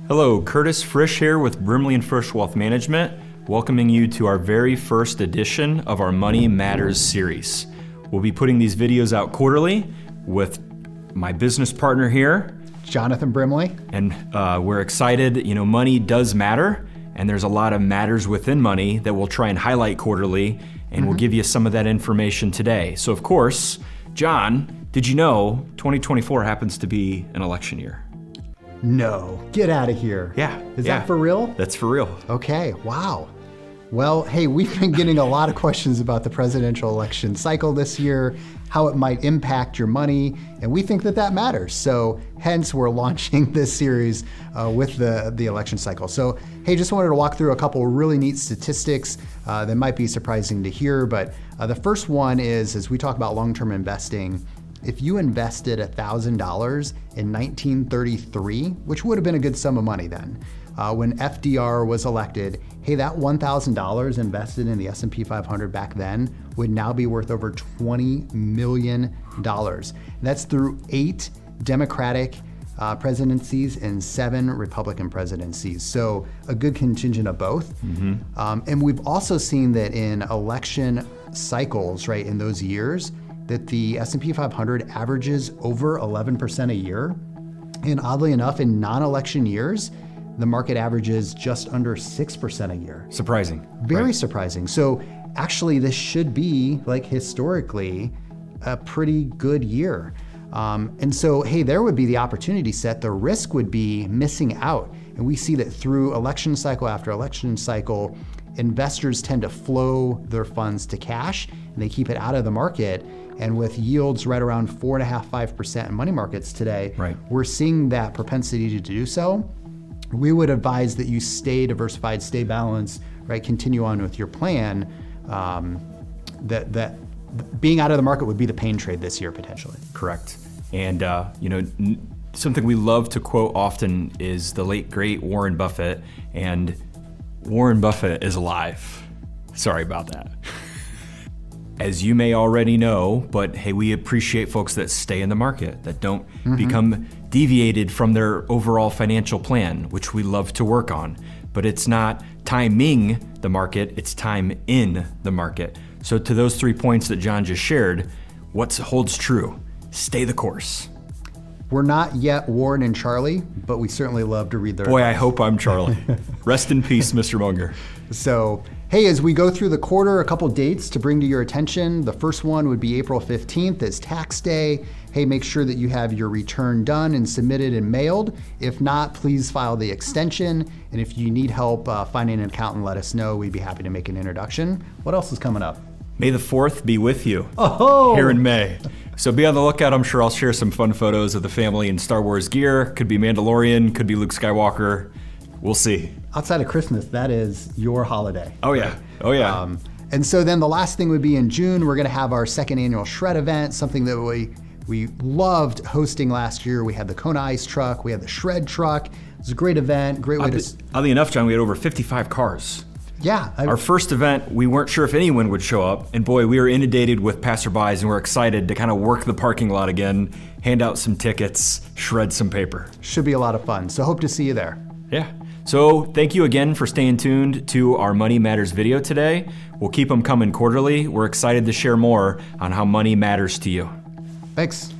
Hello, Curtis Frisch here with Brimley & Frisch Wealth Management, welcoming you to our very first edition of our Money Matters series. We'll be putting these videos out quarterly with my business partner here, Jonathan Brimley. And we're excited. You know, money does matter, and there's a lot of matters within money that we'll try and highlight quarterly, and we'll give you some of that information today. So of course, John, did you know 2024 happens to be an election year? No, get out of here. Yeah. Is that for real? That's for real. Okay, wow. Well, hey, we've been getting a lot of questions about the presidential election cycle this year, how it might impact your money, and we think that matters. So hence we're launching this series with the election cycle. So hey, just wanted to walk through a couple really neat statistics that might be surprising to hear, but the first one is, as we talk about long-term investing, if you invested $1,000 in 1933, which would have been a good sum of money then, when FDR was elected, hey, that $1,000 invested in the S&P 500 back then would now be worth over $20 million. That's through 8 Democratic presidencies and 7 Republican presidencies. So a good contingent of both. And we've also seen that in election cycles, right, in those years, that the S&P 500 averages over 11% a year. And oddly enough, in non-election years, the market averages just under 6% a year. Surprising. Very surprising. So actually, this should be, like, historically, a pretty good year. And so, hey, there would be the opportunity set. The risk would be missing out. And we see that through election cycle after election cycle, investors tend to flow their funds to cash, and they keep it out of the market. And with yields right around 4.5%, 5% in money markets today, we're seeing that propensity to do so. We would advise that you stay diversified, stay balanced, right? Continue on with your plan. That being out of the market would be the pain trade this year potentially. Correct. And something we love to quote often is the late great Warren Buffett, and Warren Buffett is alive. Sorry about that. As you may already know, but hey, we appreciate folks that stay in the market, that don't become deviated from their overall financial plan, which we love to work on. But it's not timing the market, it's time in the market. So to those 3 points that John just shared, what holds true? Stay the course. We're not yet Warren and Charlie, but we certainly love to read their Boy, I hope I'm Charlie. Rest in peace, Mr. Munger. So, hey, as we go through the quarter, a couple dates to bring to your attention. The first one would be April 15th is tax day. Hey, make sure that you have your return done and submitted and mailed. If not, please file the extension. And if you need help finding an accountant, let us know. We'd be happy to make an introduction. What else is coming up? May the 4th be with you. Oh! Here in May. So be on the lookout. I'm sure I'll share some fun photos of the family in Star Wars gear. Could be Mandalorian, could be Luke Skywalker. We'll see. Outside of Christmas, that is your holiday. Oh yeah, oh yeah. And so then the last thing would be in June, we're gonna have our second annual Shred event, something that we loved hosting last year. We had the Kona Ice truck, we had the Shred truck. It was a great event, great way to... Oddly enough, John, we had over 55 cars. Yeah. Our first event, we weren't sure if anyone would show up, and boy, we were inundated with passerbys, and we're excited to kind of work the parking lot again, hand out some tickets, shred some paper. Should be a lot of fun, so hope to see you there. Yeah. So thank you again for staying tuned to our Money Matters video today. We'll keep them coming quarterly. We're excited to share more on how money matters to you. Thanks.